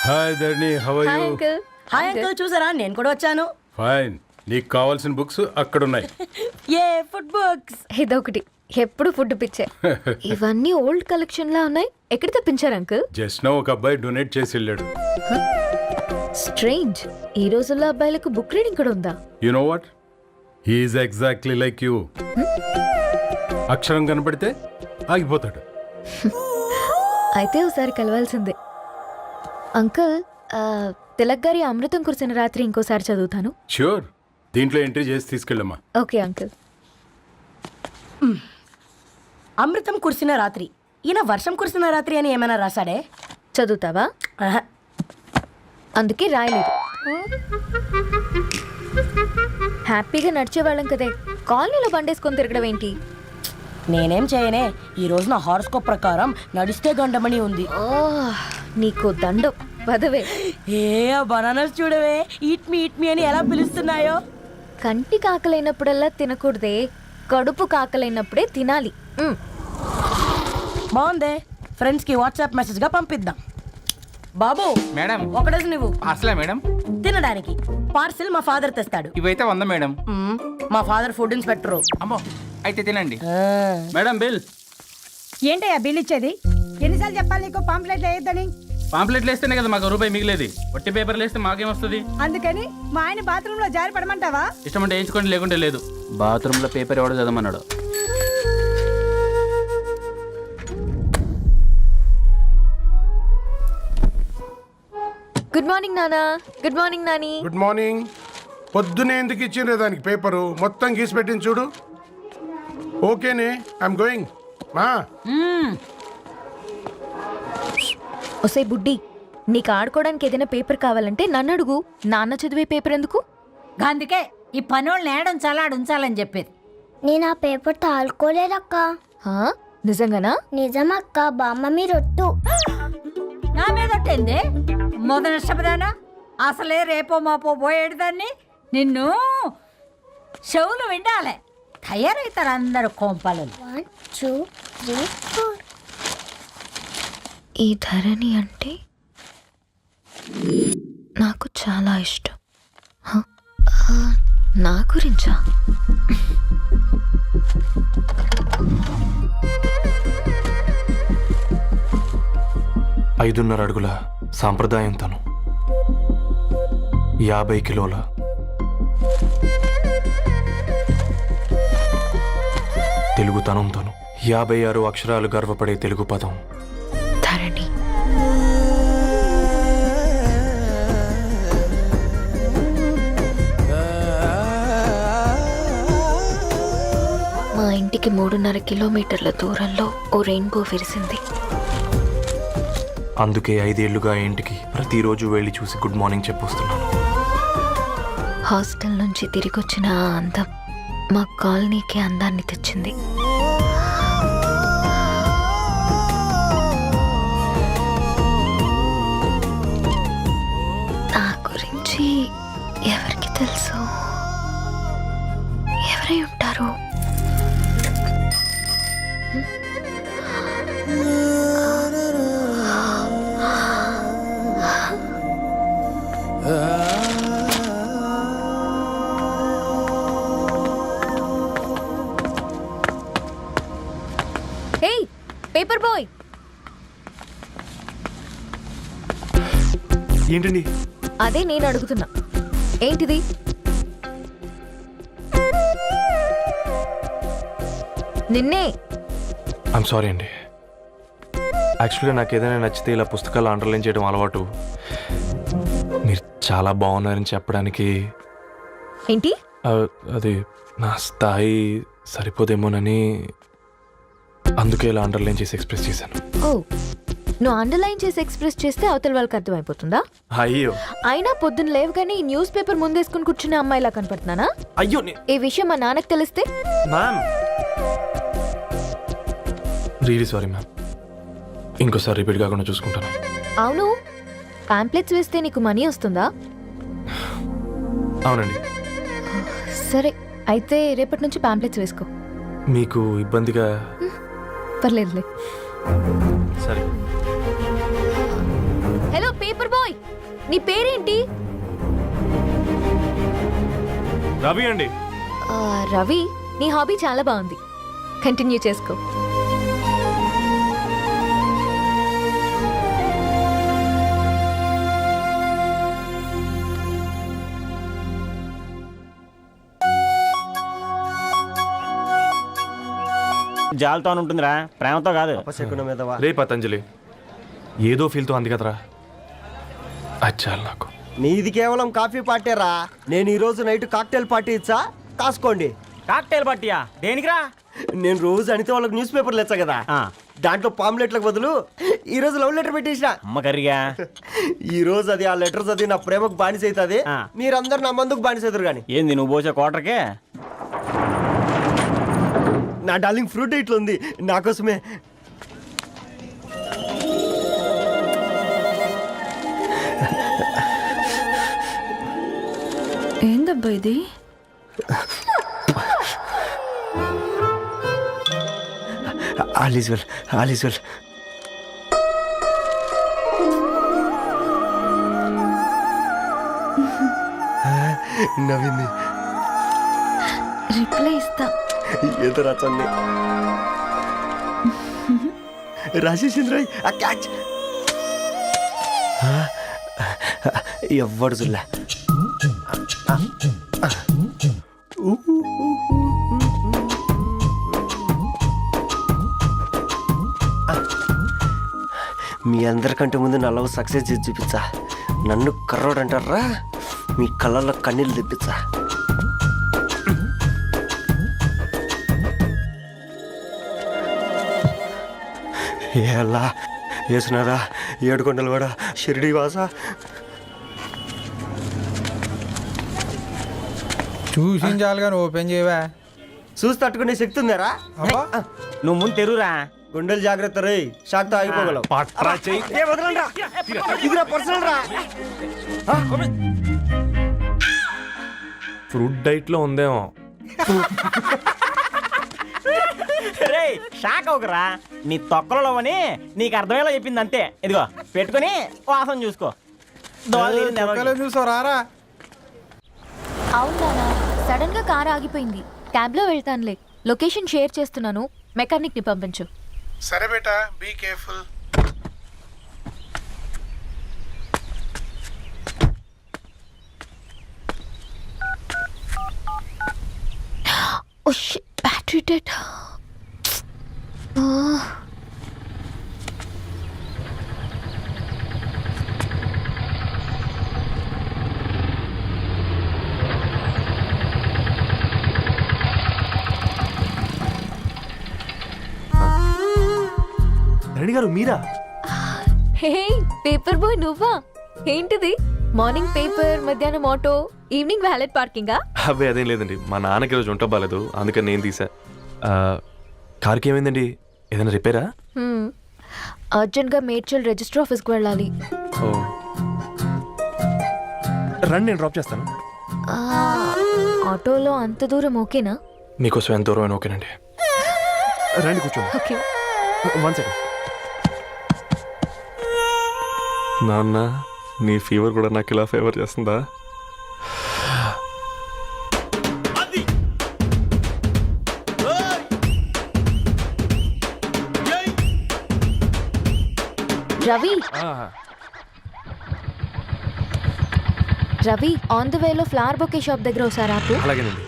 Hi Dharni, how are hi you? Uncle. Hi uncle, చూసారా నేను కూడా వచ్చాను. ఫైన్. నీకు కావాల్సిన బుక్స్ అక్కడ ఉన్నాయి. ఏ ఫుడ్ బుక్స్? ఇదొకటి ఎప్పుడు ఫుడ్ పిచ్చే. ఇవన్నీ ఓల్డ్ కలెక్షన్ లా ఉన్నాయి. ఎక్కడ తెప్పించారు అంకుల్? జస్ట్ నో ఒక అబ్బాయి డొనేట్ చేసి వెళ్ళాడు. స్ట్రేంజ్. ఈ రోజుల్లో అబ్బాయిలకు బుక్ రీడింగ్ కూడా ఉందా? You know what, he's exactly like you. అక్షరం కనపడితే ఆగిపోతాడు. అయితే ఒకసారి కలవాల్సిందే. అంకుల్, తిలక్ గారి అమృతం కురిసిన రాత్రి ఇంకోసారి చదువుతాను. ష్యూర్, దీంట్లో ఎంట్రీ చేసి తీసుకెళ్ళమ్మా. Okay uncle. అమృతం కురిసిన రాత్రి. ఈయన వర్షం కురిసిన రాత్రి అని ఏమైనా రాశాడే? చదువుతావా? ఆహా. అందుకే రాయలేదు. హ్యాపీగా నడిచేవాళ్ళం కదే, కాలనీలో బండేసుకొని తిరగడం ఏంటి? నేనేం చేయనే, ఈ రోజు నా హారోస్కోప్ ప్రకారం నడిస్తే గండమని ఉంది. ఓ, నీకు దండం పదవే. ఏ బనానాస్ చూడవే, ఈట్ మీ అని ఎలా పిలుస్తున్నాయో. కంటి కాకలైనప్పుడల్లా తినకూడదే, కడుపు కాకలైనప్పుడే తినాలి. బాగుందే, ఫ్రెండ్స్ కి వాట్సాప్ మెసేజ్ గా పంపిద్దాం. బాబు మేడం, ఒకటేసి నువ్వు అసలే మేడం తినడానికి పార్సిల్ మా ఫాదర్ తెస్తాడు. ఇవైతే 100 మేడం. మా ఫాదర్ ఫుడ్ ఇన్స్పెక్టర్. అమ్మో, అయితే తినండి. Madam bill. ఏంటయ్యా బిల్ ఇచ్చేది? ఎన్నిసార్లు చెప్పాలి నీకు పాంప్లెట్ వేయొద్దని? పాంప్లెట్లు వేస్తేనే కదా మాకు రూపాయి మిగిలేది. వట్టి పేపర్లు వేస్తే మాకేమొస్తుంది? అందుకని మా ఆయన బాత్రూమ్ లో జారి పడమంటావా? ఇష్టమంటే వేయించుకోండి, లేకుంటే లేదు. బాత్రూమ్ లో పేపర్ ఎవడో చదవమన్నాడు. గుడ్ మార్నింగ్ నానా. Good morning Nani. Good morning. పొద్దునే ఎందుకు ఇచ్చిండ్రే దానికి పేపరు? మొత్తం గీసి పెట్టింది చూడు. ఓకేనే, ఐఎమ్ గోయింగ్. మా ఒసే బుడ్డి, నీకు ఆడుకోవడానికి ఏదైనా పేపర్ కావాలంటే నన్ను అడుగు. నాన్న చదివే పేపర్ ఎందుకు? అందుకే ఈ పనోళ్ళని ఏడంచాలా ఉంచాలని చెప్పేది. నేను ఆ పేపర్ తాలుకోలేదక్క. హా? నిజంగానా? నిజమక్క, బామ్మ మీరొట్టు. నా మీద ఒట్టేంది మొదటి నష్టపదానా? అసలే రేపో మాపో పోయేడు దాన్ని. నిన్ను చెవులు విండాలే, తయారవుతారు అందరు కోంపాలు. 1 2 3 4. ఈ ధరణి అంటే నాకు చాలా ఇష్టం. హ? నా గురించా? 5.5 అడుగుల సాంప్రదాయం తను, 50 కిలోల తెలుగుతనం తను, 56 అక్షరాలు గర్వపడే తెలుగు పదం ధరణి. మా ఇంటికి 3.5 కిలోమీటర్ల దూరంలో ఓ రెయిన్బో విరిసింది. అందుకే 5 ఏళ్లుగా ఇంటికి ప్రతిరోజు వెళ్ళి చూసి గుడ్ మార్నింగ్ చెప్పొస్తున్నాను. హాస్టల్ నుంచి తిరిగొచ్చిన ఆ అందం మా కాలనీకి అందాన్ని తెచ్చింది. నా గురించి ఎవరికి తెలుసు? ఎవరై ఉంటారు? హేయ్ పేపర్ బాయ్, ఏంటండి? అదే నేను అడుగుతున్నా, ఏంటిది? నిన్నే. ఐమ్ సారీ అండి. యాక్చువల్గా నాకు ఏదైనా నచ్చితే ఇలా పుస్తకాలు అండర్లైన్ చేయడం అలవాటు. మీరు చాలా బాగున్నారని చెప్పడానికి ఏంటి? అది నా స్థాయి సరిపోదేమోనని అందుకే ఇలా అండర్లైన్ చేసి ఎక్స్ప్రెస్ చేశాను. ఓ, నువ్వు అండర్లైన్ చేసి ఎక్స్ప్రెస్ చేస్తే అవతల వాళ్ళకి అర్థమైపోతుందా? అయ్యో, అయినా పొద్దున్న లేవగానే ఈ న్యూస్ పేపర్ ముందేసుకుని కూర్చునే అమ్మాయిలా కనపడుతున్నానా? అయ్యో ఈ విషయం మా నాన్నకు తెలిస్తే? Ma'am, really sorry ma'am. ఇంకోసారి రిపీట్ కాకుండా చూసుకుంటాను. అవును, పాంప్లెట్స్ వేస్తే నీకు మనీ వస్తుందా? అవునండి. సరే, అయితే రేపటి నుంచి పాంప్లెట్స్ వేసుకో. మీకు ఇబ్బందిగా? పర్లేదులే. సరే. హలో పేపర్ బాయ్, నీ పేరేంటి? రవి అండి. రవి, నీ హాబీ చాలా బాగుంది, కంటిన్యూ చేసుకో. జాలతో ఉంటుందిరా, ప్రేమతో కాదు. రే పతంజలి, ఏదో ఫీల్తో అంది కదరా, అచ్చాలి నాకు. నీది కేవలం కాఫీ పార్టీరా. నేను ఈ రోజు నైట్ కాక్టైల్ పార్టీ ఇచ్చా, కాసుకోండి. కాక్టైల్ పార్టీయా? దేనికిరా? నేను రోజు అనితే వాళ్ళకి న్యూస్ పేపర్లు ఇచ్చా కదా, దాంట్లో పాంప్లెట్లకు బదులు ఈ రోజు లవ్ లెటర్ పెట్టేసిన. అమ్మ కర్రీగా. ఈ రోజు అది ఆ లెటర్ చదివి నా ప్రేమకు బానిస అవుతుంది, మీరందరు నా మందుకు బానిస అవుతారు. కానీ ఏంది నువ్వు పోసే కోటర్కే? నా డార్లింగ్ ఫ్రూట్ ఇట్లా ఉంది నా కోసమే. ఏందబ్బా ఇది? All is well, all is well. నవ్వింది. రిప్లై ఇస్తా. ఏదో రాచండి రాజేసింద్ర క్యాచ్. ఎవ్వడు జుల్లా. మీ అందరికంటే ముందు నా లవ్ సక్సెస్ చేసి చూపించా. నన్ను కర్రోడు అంటారా, మీ కళ్ళల్లో కన్నీళ్ళు తెప్పించా. ఎలా వేసినారా ఏడుకొండలు కూడా షిరిడి వాస. చూసించాలి కానీ ఓపెన్ చేయవా? చూసి తట్టుకునే శక్తి ఉందారా? నువ్వు ముందు తెరురా. గుండెలు జాగ్రత్త రే, షాక్ తో ఆగిపోగలవు. ఇది నా పర్సనల్ రా. ఫ్రూట్ డైట్లో ఉందేమో. రే షాక్ అవుకరా, నీ తొక్కలలో అని నీకు అర్థమయ్యేలా చెప్పింది అంతే. ఇదిగో పెట్టుకుని వాసన చూసుకో. చూసారా? అవునా, సడన్ గా కార్ ఆగిపోయింది. క్యాబ్ లో వెళ్తానులే. లొకేషన్ షేర్ చేస్తున్నాను, మెకానిక్ ని పంపించు. సరే బేటా, be careful. Oh shit, battery dead. Reddy గారు మీరా? హే, పేపర్ బాయ్ నువ్వా? ఏంటిది? మార్నింగ్ పేపర్, మధ్యాహ్నం ఆటో, ఈవినింగ్ వ్యాలెట్ పార్కింగా? అబ్బాయి అదేం లేదండి, మా నాన్నకి రోజు ఉంట బాగాలేదు, అందుకని నేను తీసా. కార్కి ఏమైందండి? ఏదైనా రిపేరా? అర్జెంట్ గా మేడ్చల్ రిజిస్టర్ ఆఫీస్కి వెళ్ళాలి. ఓ రండి, నేను డ్రాప్ చేస్తాను. ఆటోలో అంత దూరం ఓకేనా? మీకోసం ఎంత దూరం అయినా ఓకేనండి. రండి కూర్చోండి. ఓకే. 1 సెకండ్. నాన్న, నీ ఫీవర్ కూడా నాకు ఇలా ఫేవర్ చేస్తుందా? రవి, రవి, ఆన్ ద వేలో ఫ్లవర్ బొకే షాప్ దగ్గర ఒకసారి ఆపు. అలాగేనండి.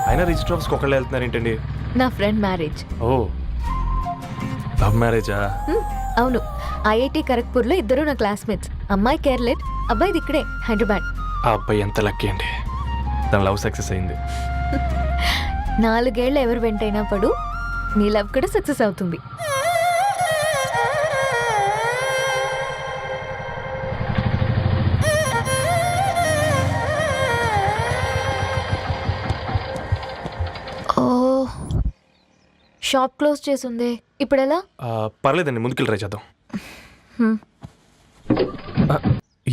అయినా రిజిస్టర్ ఆఫీస్కి ఒకళ్ళు వెళ్తున్నారు ఏంటండి? నా ఫ్రెండ్ మ్యారేజ్. ఓ, లవ్ మ్యారేజా? అవును, ఐఐటి ఖరగ్పూర్లో ఇద్దరు నా క్లాస్మేట్స్. అమ్మాయి కేర్లెట్, అబ్బాయిది ఇక్కడే హైదరాబాద్. ఆ అబ్బాయి ఎంత లక్కీ అండి, తన లవ్ సక్సెస్ అయింది. 4 ఏళ్ళు ఎవరు వెంటైనా పడు, నీ లవ్ కూడా సక్సెస్ అవుతుంది. ఓ, షాప్ క్లోజ్ చేసిందే, ఇప్పుడు ఎలా? పర్లేదండి, ముందుకెళ్ళి ట్రై చేద్దాం.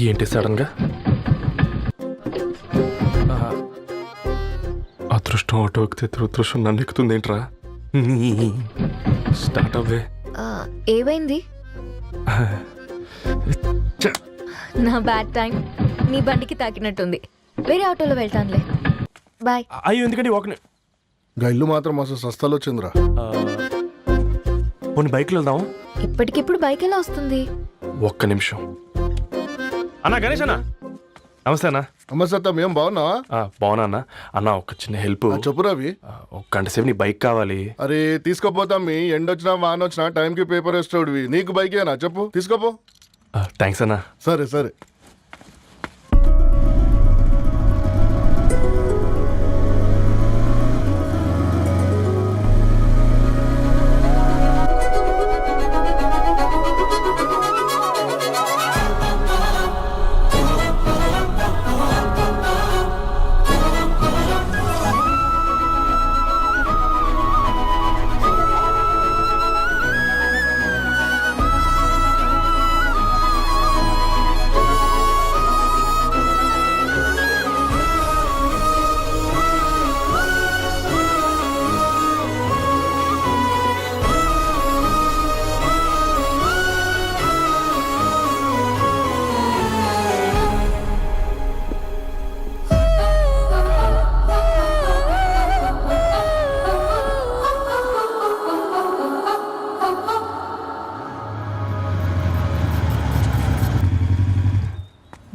ఏంటి సడన్గా? అదృష్టం ఆటో ఎక్కితే దురదృష్టం నన్ను ఎక్కుతుంది ఏంట్రా? స్టార్ట్ అవ్వే. ఏమైంది? నా బ్యాడ్ టైం నీ బండికి తాకినట్టుంది. వేరే ఆటోలో వెళ్తానులే. బాయ్. అయ్యో ఎందుకంటే ఒక ఇల్లు మాత్రం అసలు సస్తాలో వచ్చిందిరా. కొన్ని బైక్లో వెళ్దాం. ఇప్పటికిప్పుడు బైక్ ఎలా వస్తుంది? ఒక్క నిమిషం. అన్నా గణేష్ అన్న, నమస్తే అన్న. అమ్మసత్తం ఏం బాగున్నావా? బాగున్నా అన్న. అన్న ఒక చిన్న హెల్ప్. చెప్పు రవి. ఒక గంట సేపు నీ బైక్ కావాలి. అరే తీసుకోపోతాం. మీ ఎండొచ్చినా వాన వచ్చినా టైంకి పేపర్ వేస్తాడువి. నీకు బైకేనా చెప్పు, తీసుకోపో. థ్యాంక్స్ అన్న. సరే సరే.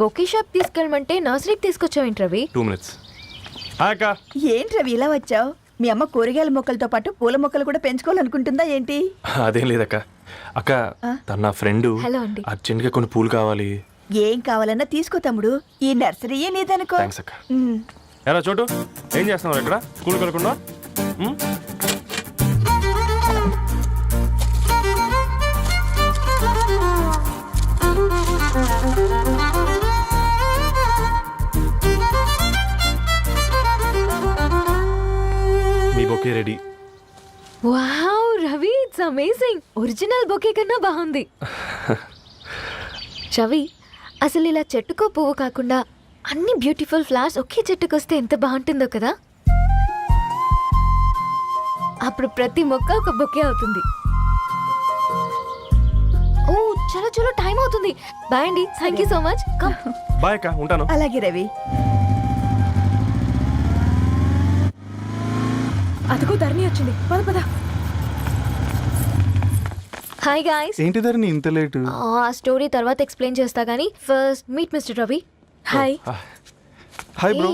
బొకే షాప్ తీసుకెళ్ళమంటే నర్సరీకి తీసుకొచ్చావేంటి రవి? 2 minutes. అక్క ఏంటి రవి ఇలా వచ్చావు? మీ అమ్మ కూరగాయల మొక్కలతో పాటు పూల మొక్కలు కూడా పెంచుకోవాలనుకుంటుందా ఏంటి? అదేం లేదక్క. అక్క తన నా ఫ్రెండ్ హలో అండి. అర్జెంట్గా కొన్ని పూలు కావాలి. ఏం కావాలన్నా తీసుకో తమ్ముడు, ఈ నర్సరీయే నీదనుకో. థ్యాంక్స్ అక్క. ఎలా చోటు ఏం చేస్తున్నావు ఇక్కడ? స్కూల్కి వెళ్ళకుండా? మీ bouquet ready. Wow Ravi, it's amazing. Original bouquet కన్నా బాగుంది. రవి, అసలు ఇలా చెట్టుకో పువ్వు కాకుండా అన్ని బ్యూటిఫుల్ ఫ్లవర్స్ ఒకే చెట్టుకు వస్తే ఎంత బాగుంటుందో కదా. అప్పుడు ప్రతి మొక్క ఒక బొకే అవుతుంది. ఓ చలో చలో, టైం అవుతుంది. బాయ్ అండి, thank you so much. Bye అక్క, ఉంటాను. అలాగే రవి. అదిగో ధరణి వచ్చింది, పద పద. Hi guys. ఏంటి ధరణి ఇంత లేటు? ఆ స్టోరీ తర్వాత ఎక్స్ప్లెయిన్ చేస్తా గానీ first meet mister Ravi. Hi. Hi bro.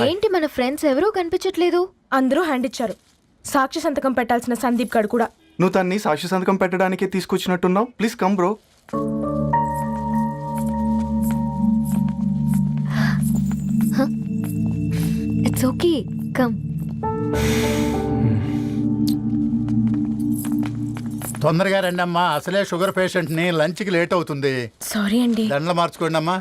ఏంటి మన ఫ్రెండ్స్ ఎవరూ కనిపించట్లేదు? అందరూ హ్యాండ్ ఇచ్చారు. సాక్షి సంతకం పెట్టాల్సిన సందీప్ గడు కూడా. నువ్వు తన్ని సాక్షి సంతకం పెట్టడానికే తీసుకొచ్చినట్టున్నావు. Please come bro. It's okay, come. తొందరగా రండి అమ్మా, అసలే షుగర్ పేషెంట్ ని, లంచ్ కి లేట్ అవుతుంది. సారీ అండి. దండలు మార్చుకోండి అమ్మా.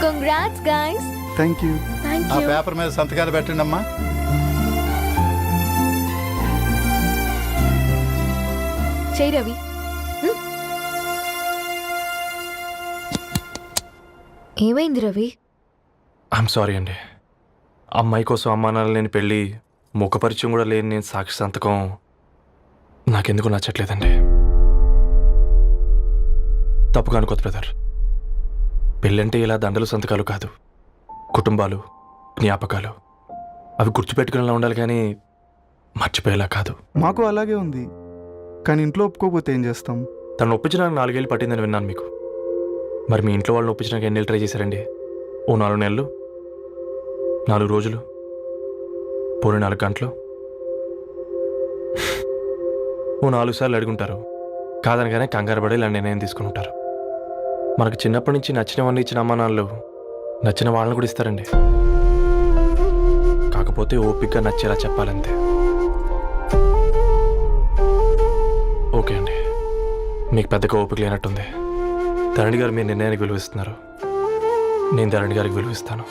Congrats guys. Thank you. ఆ పేపర్ మీద సంతకాలు పెట్టండి అమ్మా. చెయ్ రవి. ఏమైంది రవి? ఐఎమ్ సారీ అండి. అమ్మాయి కోసం అమ్మానాలు లేని పెళ్ళి, ముఖపరిచయం కూడా లేని నేను సాక్షి సంతకం నాకెందుకు నచ్చట్లేదండి. తప్పుగా అనుకోదు బ్రదర్. పెళ్ళంటే ఇలా దండలు సంతకాలు కాదు, కుటుంబాలు, జ్ఞాపకాలు. అవి గుర్తుపెట్టుకునేలా ఉండాలి కానీ మర్చిపోయేలా కాదు. మాకు అలాగే ఉంది, కానీ ఇంట్లో ఒప్పుకోకపోతే ఏం చేస్తాం? తను ఒప్పించడానికి 4 ఏళ్ళు పట్టిందని విన్నాను మీకు. మరి మీ ఇంట్లో వాళ్ళని ఒప్పించడానికి ఎన్ని ఏళ్ళు ట్రై చేశారండి? ఓ 4 నెలలు, 4 రోజులు, పోనీ 4 గంటలు, ఓ 4 సార్లు అడుగుంటారు. కాదనగానే కంగారు పడి ఇలా నిర్ణయం తీసుకుని ఉంటారు. మనకు చిన్నప్పటి నుంచి నచ్చినవన్నీ ఇచ్చిన అమ్మానాళ్ళు నచ్చిన వాళ్ళని కూడా ఇస్తారండి. కాకపోతే ఓపికగా నచ్చేలా చెప్పాలంతే. ఓకే అండి, మీకు పెద్దగా ఓపిక లేనట్టుంది. ధరణి గారు మీ నిర్ణయానికి విలువిస్తున్నారు, నేను ధరణి గారికి విలువిస్తాను.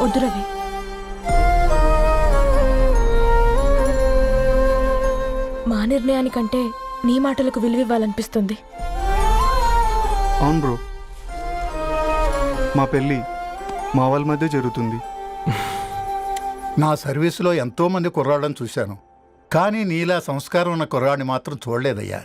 వద్దు రవి. మా నిర్ణయానికంటే నీ మాటలకు విలువివ్వాలనిపిస్తుంది. అవును బ్రో, మా పెళ్ళి మా వాళ్ళ మధ్య జరుగుతుంది. నా సర్వీసులో ఎంతోమంది కుర్రాళ్ళని చూశాను కానీ నీలా సంస్కారం ఉన్న కుర్రాడిని మాత్రం చూడలేదయ్యా